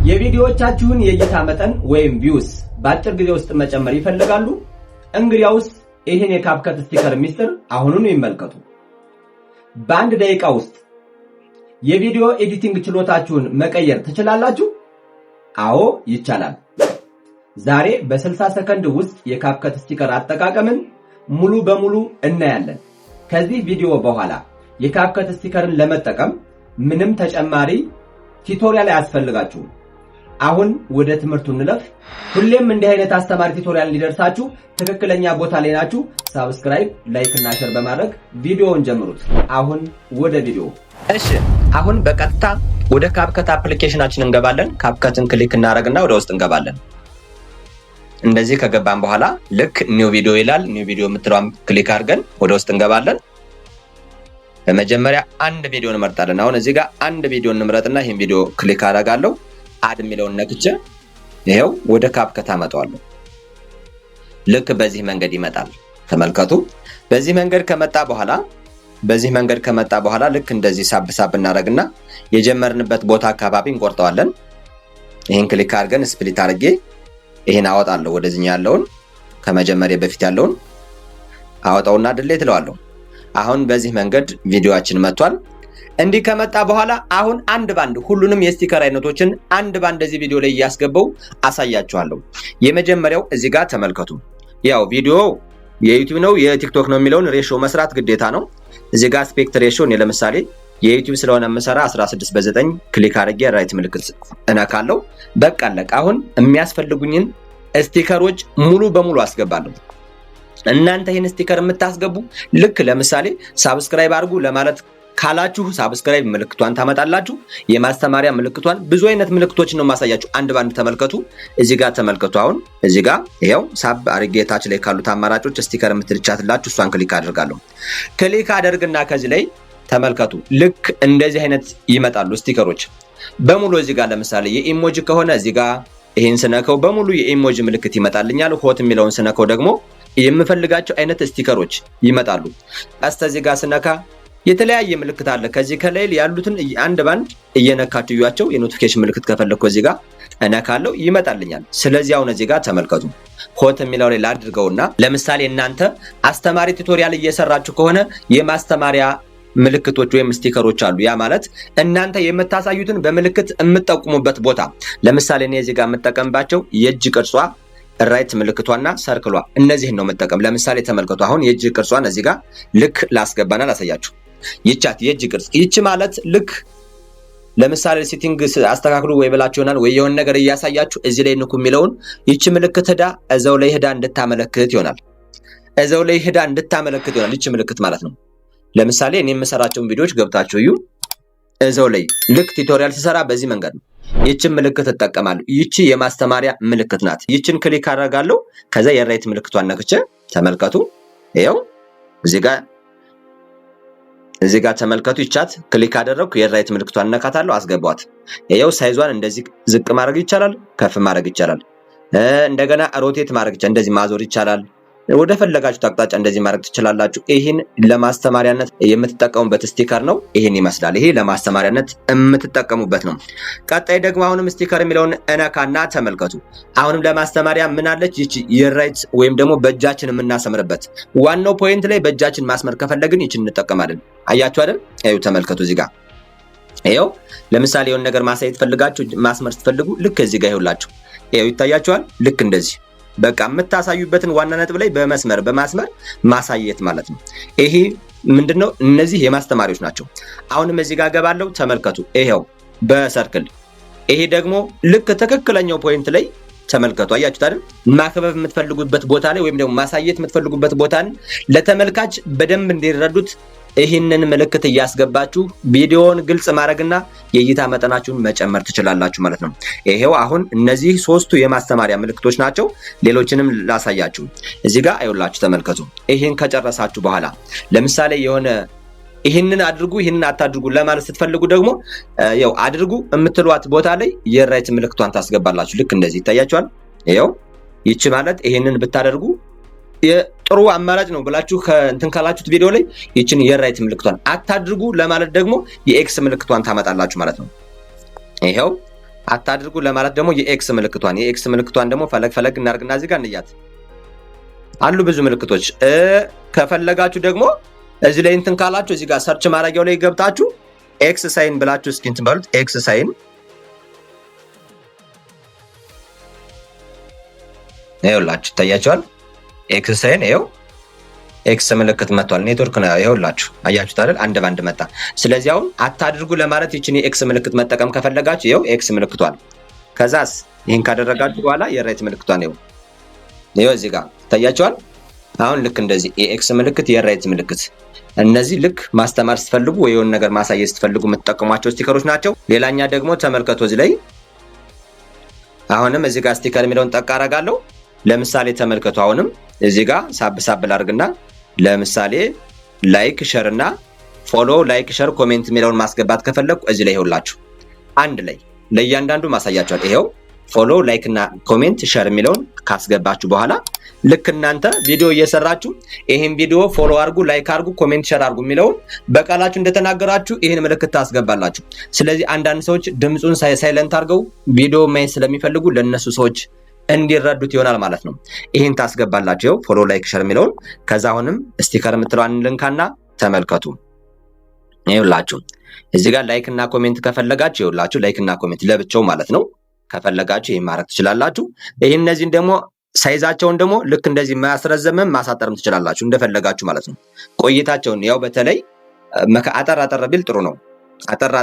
የቪዲዮዎቻችሁን የእይታ መጠን ወይም ቪውስ በአጭር ጊዜ ውስጥ መጨመር ይፈልጋሉ? እንግዲያውስ ይሄን የካፕከት ስቲከር ሚስጥር አሁኑኑ ይመልከቱ። በአንድ ደቂቃ ውስጥ የቪዲዮ ኤዲቲንግ ችሎታችሁን መቀየር ትችላላችሁ? አዎ ይቻላል። ዛሬ በ60 ሰከንድ ውስጥ የካፕከት ስቲከር አጠቃቀምን ሙሉ በሙሉ እናያለን። ከዚህ ቪዲዮ በኋላ የካፕከት ስቲከርን ለመጠቀም ምንም ተጨማሪ ቱቶሪያል አያስፈልጋችሁም። አሁን ወደ ትምህርቱ እንለፍ። ሁሌም እንዲህ አይነት አስተማሪ ቱቶሪያል እንዲደርሳችሁ ትክክለኛ ቦታ ላይ ናችሁ። ሰብስክራይብ፣ ላይክ እና ሼር በማድረግ ቪዲዮውን ጀምሩት። አሁን ወደ ቪዲዮ። እሺ፣ አሁን በቀጥታ ወደ ካፕከት አፕሊኬሽናችን እንገባለን። ካፕከትን ክሊክ እናደርግና ወደ ውስጥ እንገባለን። እንደዚህ ከገባን በኋላ ልክ ኒው ቪዲዮ ይላል። ኒው ቪዲዮ የምትለዋን ክሊክ አድርገን ወደ ውስጥ እንገባለን። በመጀመሪያ አንድ ቪዲዮ እንመርጣለን። አሁን እዚህ ጋር አንድ ቪዲዮ እንምረጥና ይሄን ቪዲዮ ክሊክ አደርጋለሁ። አድ የሚለውን ነክቼ ይሄው ወደ ካፕከት አመጣዋለሁ። ልክ በዚህ መንገድ ይመጣል። ተመልከቱ። በዚህ መንገድ ከመጣ በኋላ ልክ እንደዚህ ሳብ እናደርግና የጀመርንበት ቦታ አካባቢ እንቆርጠዋለን። ይሄን ክሊክ አድርገን ስፕሊት አድርጌ ይሄን አወጣለሁ። ወደዚህኛ ያለውን ከመጀመሪያ በፊት ያለውን አወጣውና ድሌት እለዋለሁ። አሁን በዚህ መንገድ ቪዲዮአችን መጥቷል። እንዲህ ከመጣ በኋላ አሁን አንድ ባንድ ሁሉንም የስቲከር አይነቶችን አንድ ባንድ እዚህ ቪዲዮ ላይ ያስገባው አሳያችኋለሁ። የመጀመሪያው እዚህ ጋር ተመልከቱ። ያው ቪዲዮ የዩቲዩብ ነው የቲክቶክ ነው የሚለውን ሬሽዮ መስራት ግዴታ ነው። እዚህ ጋር አስፔክት ሬሽዮ እኔ ለምሳሌ የዩቲዩብ ስለሆነ የምሰራ 16:9 ክሊክ አድርጌ ራይት ምልክት እነካለሁ። በቃ አለቀ። አሁን የሚያስፈልጉኝን ስቲከሮች ሙሉ በሙሉ አስገባለሁ። እናንተ ይሄን ስቲከር የምታስገቡ ልክ ለምሳሌ ሳብስክራይብ አድርጉ ለማለት ካላችሁ ሳብስክራይብ ምልክቷን ታመጣላችሁ። የማስተማሪያ ምልክቷን ብዙ አይነት ምልክቶችን ነው ማሳያችሁ። አንድ ባንድ ተመልከቱ። እዚህ ጋር ተመልከቱ። አሁን እዚህ ጋር ይሄው ሳብ አድርጌ ታች ላይ ካሉት አማራጮች ስቲከር የምትልቻትላችሁ እሷን ክሊክ አድርጋለሁ። ክሊክ አደርግና ከዚህ ላይ ተመልከቱ። ልክ እንደዚህ አይነት ይመጣሉ ስቲከሮች በሙሉ። እዚህ ጋር ለምሳሌ የኢሞጂ ከሆነ እዚህ ጋር ይሄን ስነካው በሙሉ የኢሞጂ ምልክት ይመጣልኛል። ሆት የሚለውን ስነካው ደግሞ የምፈልጋቸው አይነት ስቲከሮች ይመጣሉ። እዚህ ጋር ስነካ የተለያየ ምልክት አለ። ከዚህ ከላይ ያሉትን አንድ ባንድ እየነካችሁ እዩዋቸው። የኖቲፊኬሽን ምልክት ከፈለኩ እዚህ ጋር እነካለሁ ይመጣልኛል። ስለዚህ አሁን እዚህ ጋር ተመልከቱ። ሆት የሚለው ላይ ላድርገውና ለምሳሌ እናንተ አስተማሪ ቱቶሪያል እየሰራችሁ ከሆነ የማስተማሪያ ምልክቶች ወይም ስቲከሮች አሉ። ያ ማለት እናንተ የምታሳዩትን በምልክት የምትጠቁሙበት ቦታ። ለምሳሌ እኔ እዚህ ጋር የምጠቀምባቸው የእጅ ቅርጿ ራይት ምልክቷና ሰርክሏ እነዚህን ነው የምጠቀም። ለምሳሌ ተመልከቱ። አሁን የእጅ ቅርጿን እዚህ ጋር ልክ ላስገባና ላሳያችሁ። ይቻት የእጅ ቅርጽ ይቺ ማለት ልክ ለምሳሌ ሴቲንግ አስተካክሉ ወይ ብላችሁ ይሆናል ወይ የሆነ ነገር እያሳያችሁ እዚህ ላይ ንኩ የሚለውን ይቺ ምልክት እዛው ላይ ሄዳ እንድታመለክት ይሆናል። ይቺ ምልክት ማለት ነው። ለምሳሌ እኔ የምሰራቸውን ቪዲዮዎች ገብታችሁ እዩ። እዛው ላይ ልክ ቱቶሪያል ሲሰራ በዚህ መንገድ ነው። ይቺን ምልክት እጠቀማለሁ። ይቺ የማስተማሪያ ምልክት ናት። ይቺን ክሊክ አደርጋለሁ። ከዛ የራይት ምልክቷን ነክቼ ተመልከቱ። ይሄው እዚህ ጋር ተመልከቱ። ይቻት ክሊክ አደረኩ። የራይት ምልክቷን ነካታለሁ፣ አስገባዋት። ይሄው ሳይዟን እንደዚህ ዝቅ ማድረግ ይቻላል፣ ከፍ ማድረግ ይቻላል። እንደገና ሮቴት ማድረግ ይቻላል፣ እንደዚህ ማዞር ይቻላል። ወደ ፈለጋችሁት አቅጣጫ እንደዚህ ማድረግ ትችላላችሁ። ይሄን ለማስተማሪያነት የምትጠቀሙበት ስቲከር ነው። ይሄን ይመስላል። ይሄ ለማስተማሪያነት የምትጠቀሙበት ነው። ቀጣይ ደግሞ አሁንም ስቲከር የሚለውን እነካና ተመልከቱ። አሁንም ለማስተማሪያ ምን አለች? ይቺ የራይት ወይም ደግሞ በእጃችን የምናሰምርበት ዋናው ፖይንት ላይ በእጃችን ማስመር ከፈለግን ይቺን እንጠቀማለን። አያችሁ አይደል? እዩ ተመልከቱ። እዚህ ጋር ይሄው ለምሳሌ የሆነ ነገር ማሳየት ፈልጋችሁ ማስመር ስትፈልጉ ልክ እዚህ ጋር ይሁላችሁ። ይሄው ይታያችኋል። ልክ እንደዚህ በቃ የምታሳዩበትን ዋና ነጥብ ላይ በማስመር ማሳየት ማለት ነው። ይሄ ምንድነው? እነዚህ የማስተማሪዎች ናቸው። አሁንም እዚህ ጋር ገባለሁ። ተመልከቱ። ይሄው በሰርክል ይሄ ደግሞ ልክ ትክክለኛው ፖይንት ላይ ተመልከቱ። አያችሁት አይደል? ማከበብ የምትፈልጉበት ቦታ ላይ ወይም ደግሞ ማሳየት የምትፈልጉበት ቦታን ለተመልካች በደንብ እንዲረዱት ይህንን ምልክት እያስገባችሁ ቪዲዮውን ግልጽ ማድረግና የእይታ መጠናችሁን መጨመር ትችላላችሁ ማለት ነው። ይሄው አሁን እነዚህ ሶስቱ የማስተማሪያ ምልክቶች ናቸው። ሌሎችንም ላሳያችሁ። እዚህ ጋር አይውላችሁ ተመልከቱ። ይሄን ከጨረሳችሁ በኋላ ለምሳሌ የሆነ ይሄንን አድርጉ ይሄንን አታድርጉ ለማለት ስትፈልጉ ደግሞ ያው አድርጉ የምትሏት ቦታ ላይ የራይት ምልክቷን ታስገባላችሁ። ልክ እንደዚህ ይታያችኋል። ይሄው ይቺ ማለት ይሄንን ብታደርጉ የጥሩ አማራጭ ነው ብላችሁ ከእንትን ካላችሁት ቪዲዮ ላይ ይችን የራይት ምልክቷን አታድርጉ ለማለት ደግሞ የኤክስ ምልክቷን ታመጣላችሁ ማለት ነው። ይሄው አታድርጉ ለማለት ደግሞ የኤክስ ምልክቷን ደግሞ ፈለግ እናርግና እዚህ ጋር እንያት። አሉ ብዙ ምልክቶች። ከፈለጋችሁ ደግሞ እዚህ ላይ እንትን ካላችሁ እዚህ ጋር ሰርች ማድረጊያው ላይ ገብታችሁ ኤክስ ሳይን ብላችሁ እስኪ እንትን በሉት። ኤክስ ሳይን ይኸውላችሁ ይታያችኋል። ኤክስ ሳይን ይኸው ኤክስ ምልክት መጥቷል። ኔትወርክ ነው ይኸውላችሁ፣ አያችሁት አይደል? አንድ ባንድ መጣ። ስለዚህ አሁን አታድርጉ ለማለት ይችን የኤክስ ምልክት መጠቀም ከፈለጋችሁ ይኸው ኤክስ ምልክቷል። ከዛስ ይህን ካደረጋችሁ በኋላ የራይት ምልክቷን ይኸው እዚህ ጋር ይታያችኋል። አሁን ልክ እንደዚህ የኤክስ ምልክት የራይት ምልክት፣ እነዚህ ልክ ማስተማር ስትፈልጉ ወይ የሆነ ነገር ማሳየት ስትፈልጉ የምትጠቀሟቸው ስቲከሮች ናቸው። ሌላኛ ደግሞ ተመልከቱ እዚህ ላይ አሁንም እዚህ ጋር ስቲከር የሚለውን ጠቅ አደርጋለሁ። ለምሳሌ ተመልከቱ። አሁንም እዚህ ጋር ሳብ ላድርግና ለምሳሌ ላይክ ሸር እና ፎሎ ላይክ ሸር ኮሜንት የሚለውን ማስገባት ከፈለኩ እዚህ ላይ ይኸውላችሁ አንድ ላይ ለእያንዳንዱ ማሳያችኋል። ይኸው ፎሎ ላይክ እና ኮሜንት ሸር የሚለውን ካስገባችሁ በኋላ ልክ እናንተ ቪዲዮ እየሰራችሁ ይሄን ቪዲዮ ፎሎ አድርጉ፣ ላይክ አድርጉ፣ ኮሜንት ሸር አድርጉ የሚለውን በቃላችሁ እንደተናገራችሁ ይሄን ምልክት ታስገባላችሁ። ስለዚህ አንዳንድ ሰዎች ድምጹን ሳይለንት አድርገው ቪዲዮ ማየት ስለሚፈልጉ ለነሱ ሰዎች እንዲረዱት ይሆናል ማለት ነው። ይሄን ታስገባላችሁ ፎሎ ላይክ ሸር የሚለውን። ከዛ አሁንም ስቲከር የምትለዋን ልንካና ተመልከቱ። ይኸውላችሁ እዚህ ጋር ላይክ እና ኮሜንት ከፈለጋችሁ ይኸውላችሁ ላይክ እና ኮሜንት ለብቻው ማለት ነው። ከፈለጋችሁ ይሄን ማድረግ ትችላላችሁ። ይሄን እነዚህን ደግሞ ሳይዛቸውን ደግሞ ልክ እንደዚህ ማስረዘምም ማሳጠርም ትችላላችሁ እንደፈለጋችሁ ማለት ነው። ቆይታቸውን ያው በተለይ አጠር ቢል ጥሩ ነው። አጠር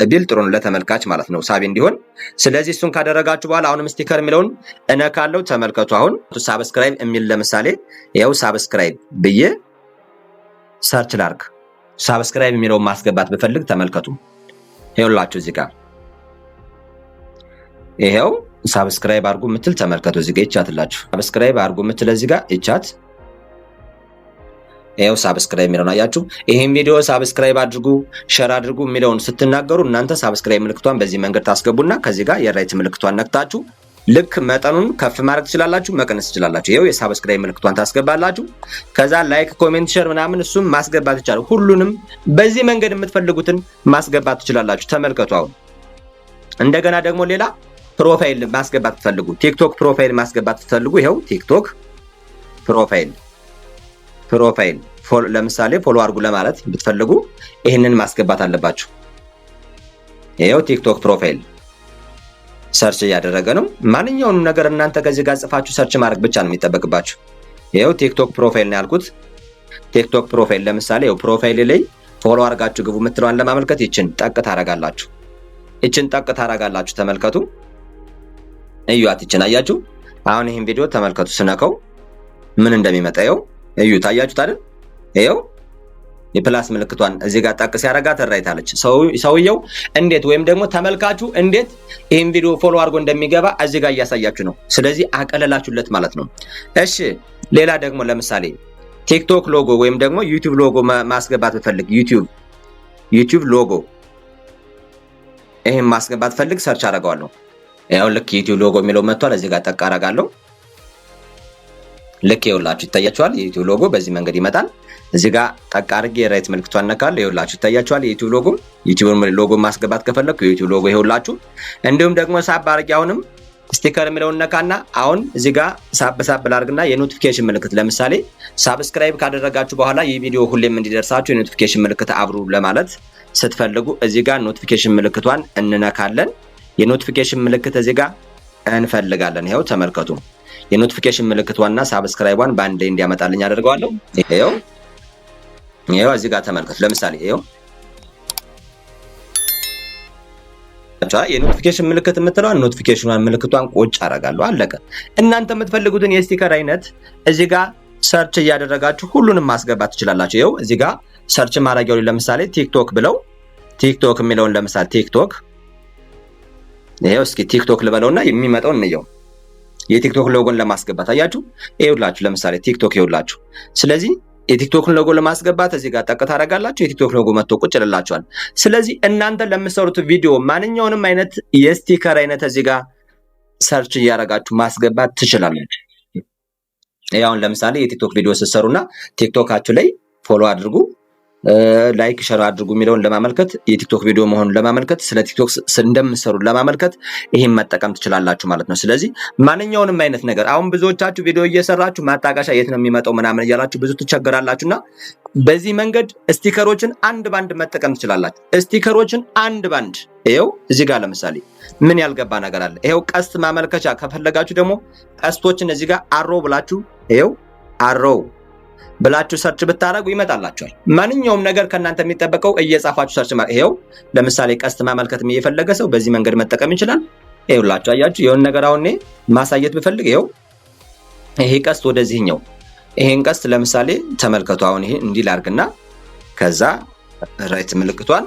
ቢል ጥሩ ነው ለተመልካች ማለት ነው፣ ሳቢ እንዲሆን። ስለዚህ እሱን ካደረጋችሁ በኋላ አሁንም ስቲከር የሚለውን እነካለው። ተመልከቱ። አሁን ሳብስክራይብ የሚል ለምሳሌ ያው ሳብስክራይብ ብዬ ሰርች ላርክ። ሳብስክራይብ የሚለውን ማስገባት ብፈልግ ተመልከቱ። ይኸውላችሁ እዚህ ጋር ይሄው ሳብስክራይብ አድርጉ ምትል ተመልከቱ። እዚህ ጋር ይቻትላችሁ ሳብስክራይብ አድርጉ ምትል እዚህ ጋር ይቻት። ይሄው ሳብስክራይብ የሚለውን አያችሁ። ይሄን ቪዲዮ ሳብስክራይብ አድርጉ ሼር አድርጉ የሚለውን ስትናገሩ እናንተ ሳብስክራይብ ምልክቷን በዚህ መንገድ ታስገቡና ከዚህ ጋር የራይት ምልክቷን ነክታችሁ ልክ መጠኑን ከፍ ማድረግ ትችላላችሁ፣ መቀነስ ትችላላችሁ። ይሄው የሳብስክራይብ ምልክቷን ታስገባላችሁ። ከዛ ላይክ ኮሜንት ሼር ምናምን እሱም ማስገባት ይቻላል። ሁሉንም በዚህ መንገድ የምትፈልጉትን ማስገባት ትችላላችሁ። ተመልከቱ። አሁን እንደገና ደግሞ ሌላ ፕሮፋይል ማስገባት ትፈልጉ፣ ቲክቶክ ፕሮፋይል ማስገባት ትፈልጉ፣ ይሄው ቲክቶክ ፕሮፋይል ለምሳሌ ፎሎ አድርጉ ለማለት ብትፈልጉ ይሄንን ማስገባት አለባችሁ። ይሄው ቲክቶክ ፕሮፋይል ሰርች እያደረገ ነው። ማንኛውንም ነገር እናንተ ከዚህ ጋር ጽፋችሁ ሰርች ማድረግ ብቻ ነው የሚጠበቅባችሁ። ይሄው ቲክቶክ ፕሮፋይል ነው ያልኩት። ቲክቶክ ፕሮፋይል ለምሳሌ ይሄው ፕሮፋይል ላይ ፎሎ አድርጋችሁ ግቡ የምትለዋን ለማመልከት ይችን ጠቅ ታረጋላችሁ። ተመልከቱ። እዩት። ይችን አያችሁ። አሁን ይሄን ቪዲዮ ተመልከቱ። ስነከው ምን እንደሚመጣ ይኸው እዩ። ታያችሁት አይደል? ይኸው የፕላስ ምልክቷን እዚህ ጋር ጠቅ ሲያረጋት ራይታለች። ሰውየው እንዴት ወይም ደግሞ ተመልካቹ እንዴት ይሄን ቪዲዮ ፎሎ አድርጎ እንደሚገባ እዚህ ጋር እያሳያችሁ ነው። ስለዚህ አቀለላችሁለት ማለት ነው። እሺ ሌላ ደግሞ ለምሳሌ ቲክቶክ ሎጎ ወይም ደግሞ ዩቲዩብ ሎጎ ማስገባት ብፈልግ ዩቲዩብ ሎጎ ይሄን ማስገባት ፈልግ ሰርች አደርገዋለሁ። ያው ልክ ዩቲዩብ ሎጎ የሚለው መጥቷል። እዚህ ጋር ጠቅ አደርጋለሁ። ልክ ይኸውላችሁ ይታያችኋል። የዩቲዩብ ሎጎ በዚህ መንገድ ይመጣል። እዚህ ጋር ጠቅ አድርጌ የራይት ምልክቷን ነካለሁ። ይኸውላችሁ ይታያችኋል። የዩቲዩብ ሎጎ ማስገባት ከፈለኩ የዩቲዩብ ሎጎ ይኸውላችሁ። እንዲሁም ደግሞ ሳብ አድርጌ አሁንም ስቲከር የሚለውን ነካና አሁን እዚህ ጋር ሳብ ላድርግና የኖቲፊኬሽን ምልክት ለምሳሌ ሳብስክራይብ ካደረጋችሁ በኋላ ይህ ቪዲዮ ሁሌም እንዲደርሳችሁ የኖቲፊኬሽን ምልክት አብሩ ለማለት ስትፈልጉ እዚህ ጋር ኖቲፊኬሽን ምልክቷን እንነካለን። የኖቲፊኬሽን ምልክት እዚህ ጋር እንፈልጋለን። ይሄው ተመልከቱ። የኖቲፊኬሽን ምልክቷና ሳብስክራይቧን በአንድ ላይ እንዲያመጣልኝ አደርገዋለሁ። ይሄው እዚህ ጋር ተመልከቱ። ለምሳሌ ይሄው የኖቲፊኬሽን ምልክት የምትለዋን ኖቲፊኬሽኗን ምልክቷን ቁጭ አደርጋለሁ። አለቀ። እናንተ የምትፈልጉትን የስቲከር አይነት እዚህ ጋር ሰርች እያደረጋችሁ ሁሉንም ማስገባት ትችላላችሁ። ይሄው እዚህ ጋር ሰርች ማድረጊያው ለምሳሌ ቲክቶክ ብለው ቲክቶክ የሚለውን ለምሳሌ ቲክቶክ ይሄው እስኪ ቲክቶክ ልበለውና የሚመጣው እንየው። የቲክቶክ ሎጎን ለማስገባት አያችሁ። ይኸውላችሁ ለምሳሌ ቲክቶክ ይኸውላችሁ። ስለዚህ የቲክቶክን ሎጎ ለማስገባት እዚህ ጋር ጠቅ ታደርጋላችሁ። የቲክቶክ ሎጎ መጥቶ ቁጭ ይላችኋል። ስለዚህ እናንተ ለምትሰሩት ቪዲዮ ማንኛውንም አይነት የስቲከር አይነት እዚህ ጋር ሰርች እያደረጋችሁ ማስገባት ትችላላችሁ። ያውን ለምሳሌ የቲክቶክ ቪዲዮ ስትሰሩና ቲክቶካችሁ ላይ ፎሎ አድርጉ ላይክ ሸር አድርጉ የሚለውን ለማመልከት የቲክቶክ ቪዲዮ መሆኑን ለማመልከት ስለ ቲክቶክ እንደምትሰሩ ለማመልከት ይሄን መጠቀም ትችላላችሁ ማለት ነው። ስለዚህ ማንኛውንም አይነት ነገር አሁን ብዙዎቻችሁ ቪዲዮ እየሰራችሁ ማጣቀሻ የት ነው የሚመጣው ምናምን እያላችሁ ብዙ ትቸገራላችሁና በዚህ መንገድ ስቲከሮችን አንድ ባንድ መጠቀም ትችላላችሁ። ስቲከሮችን አንድ ባንድ ይሄው እዚህ ጋር ለምሳሌ ምን ያልገባ ነገር አለ? ይሄው ቀስት ማመልከቻ ከፈለጋችሁ ደግሞ ቀስቶችን እዚህ ጋር አሮ ብላችሁ ይሄው አሮ ብላችሁ ሰርች ብታረጉ ይመጣላችኋል። ማንኛውም ነገር ከናንተ የሚጠበቀው እየጻፋችሁ ሰርች ማለት ይሄው ለምሳሌ ቀስት ማመልከት እየፈለገ ሰው በዚህ መንገድ መጠቀም ይችላል። ይሄውላችሁ አያችሁ የሆነ ነገር አሁን ማሳየት ብፈልግ ይሄው ይሄ ቀስት ወደዚህኛው ይሄን ቀስት ለምሳሌ ተመልከቱ። አሁን ይሄ እንዲህ ላርግና ከዛ ራይት ምልክቷን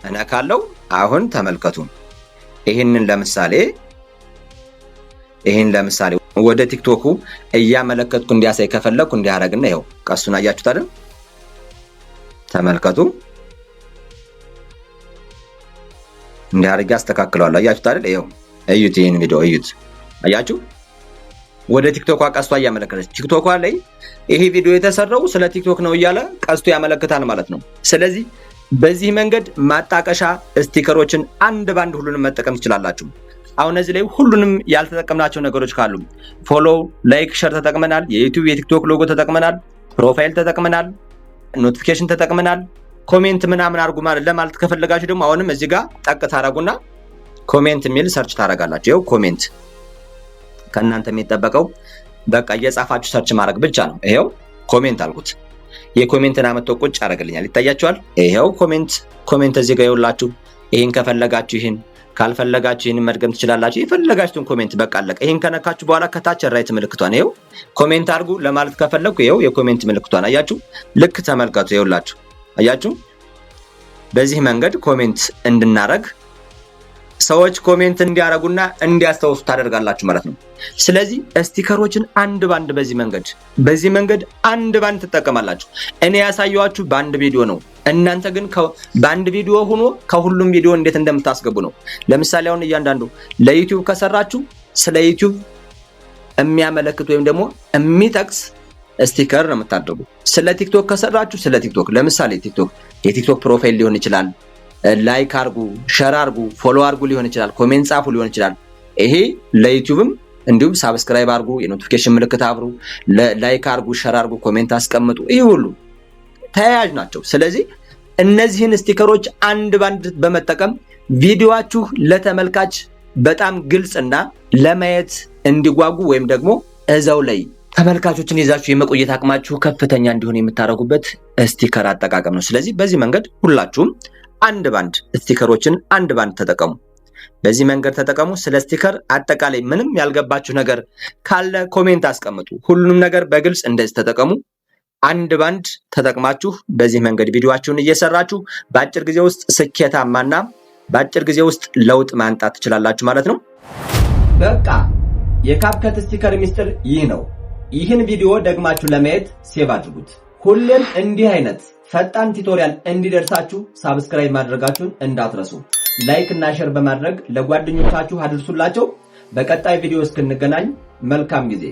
እነካለው። አሁን ተመልከቱ። ይሄንን ለምሳሌ ወደ ቲክቶኩ እያመለከትኩ እንዲያሳይ ከፈለኩ እንዲያረግና ይሄው ቀስቱን አያችሁት አይደል? ተመልከቱ። እንዲያርግ አስተካክለዋለሁ። አያችሁት አይደል? ይሄው እዩት፣ ይሄን ቪዲዮ እዩት። አያችሁ? ወደ ቲክቶኳ ቀስቷ እያመለከተች ቲክቶኳ ላይ ይሄ ቪዲዮ የተሰራው ስለ ቲክቶክ ነው እያለ ቀስቱ ያመለክታል ማለት ነው። ስለዚህ በዚህ መንገድ ማጣቀሻ ስቲከሮችን አንድ ባንድ ሁሉንም መጠቀም ትችላላችሁ። አሁን እዚህ ላይ ሁሉንም ያልተጠቀምናቸው ነገሮች ካሉ ፎሎ፣ ላይክ፣ ሸር ተጠቅመናል። የዩቲዩብ የቲክቶክ ሎጎ ተጠቅመናል። ፕሮፋይል ተጠቅመናል። ኖቲፊኬሽን ተጠቅመናል። ኮሜንት ምናምን አድርጉ ለማለት ከፈለጋችሁ ደግሞ አሁንም እዚህ ጋር ጠቅ ታረጉና ኮሜንት የሚል ሰርች ታረጋላችሁ። ይኸው ኮሜንት ከእናንተ የሚጠበቀው በቃ እየጻፋችሁ ሰርች ማድረግ ብቻ ነው። ይሄው ኮሜንት አልኩት። የኮሜንትን አመጣ ቁጭ ያደርግልኛል። ይታያችኋል። ይሄው ኮሜንት እዚህ ጋር ይውላችሁ። ይሄን ከፈለጋችሁ ይሄን ካልፈለጋችሁ ይሄን መድገም ትችላላችሁ። የፈለጋችሁን ኮሜንት በቃ አለቀ። ይሄን ከነካችሁ በኋላ ከታች ራይት ምልክቷን ይሄው ኮሜንት አድርጉ ለማለት ከፈለኩ ይሄው የኮሜንት ምልክቷን አያችሁ። ልክ ተመልከቱ። ይውላችሁ አያችሁ። በዚህ መንገድ ኮሜንት እንድናረግ ሰዎች ኮሜንት እንዲያረጉና እንዲያስተውሱ ታደርጋላችሁ ማለት ነው። ስለዚህ ስቲከሮችን አንድ ባንድ በዚህ መንገድ አንድ ባንድ ትጠቀማላችሁ። እኔ ያሳየኋችሁ በአንድ ቪዲዮ ነው። እናንተ ግን በአንድ ቪዲዮ ሆኖ ከሁሉም ቪዲዮ እንዴት እንደምታስገቡ ነው። ለምሳሌ አሁን እያንዳንዱ ለዩቲዩብ ከሰራችሁ ስለ ዩቲዩብ የሚያመለክት ወይም ደግሞ የሚጠቅስ ስቲከር ነው የምታደርጉ። ስለ ቲክቶክ ከሰራችሁ ስለ ቲክቶክ ለምሳሌ የቲክቶክ ፕሮፋይል ሊሆን ይችላል። ላይክ አርጉ፣ ሸር አርጉ፣ ፎሎ አርጉ ሊሆን ይችላል። ኮሜንት ጻፉ ሊሆን ይችላል። ይሄ ለዩቲዩብም እንዲሁም ሳብስክራይብ አርጉ፣ የኖቲፊኬሽን ምልክት አብሩ፣ ላይክ አርጉ፣ ሸር አርጉ፣ ኮሜንት አስቀምጡ። ይሄ ሁሉ ተያያዥ ናቸው። ስለዚህ እነዚህን ስቲከሮች አንድ ባንድ በመጠቀም ቪዲዮአችሁ ለተመልካች በጣም ግልጽና ለማየት እንዲጓጉ ወይም ደግሞ እዛው ላይ ተመልካቾችን ይዛችሁ የመቆየት አቅማችሁ ከፍተኛ እንዲሆን የምታደርጉበት ስቲከር አጠቃቀም ነው። ስለዚህ በዚህ መንገድ ሁላችሁም አንድ ባንድ ስቲከሮችን አንድ ባንድ ተጠቀሙ። በዚህ መንገድ ተጠቀሙ። ስለ ስቲከር አጠቃላይ ምንም ያልገባችሁ ነገር ካለ ኮሜንት አስቀምጡ። ሁሉንም ነገር በግልጽ እንደዚህ ተጠቀሙ። አንድ ባንድ ተጠቅማችሁ በዚህ መንገድ ቪዲዮአችሁን እየሰራችሁ በአጭር ጊዜ ውስጥ ስኬታማና በአጭር ጊዜ ውስጥ ለውጥ ማምጣት ትችላላችሁ ማለት ነው። በቃ የካፕከት ስቲከር ሚስጥር ይህ ነው። ይህን ቪዲዮ ደግማችሁ ለማየት ሴቭ አድርጉት። ሁሌም እንዲህ አይነት ፈጣን ቱቶሪያል እንዲደርሳችሁ ሳብስክራይብ ማድረጋችሁን እንዳትረሱ። ላይክ እና ሼር በማድረግ ለጓደኞቻችሁ አድርሱላቸው። በቀጣይ ቪዲዮ እስክንገናኝ መልካም ጊዜ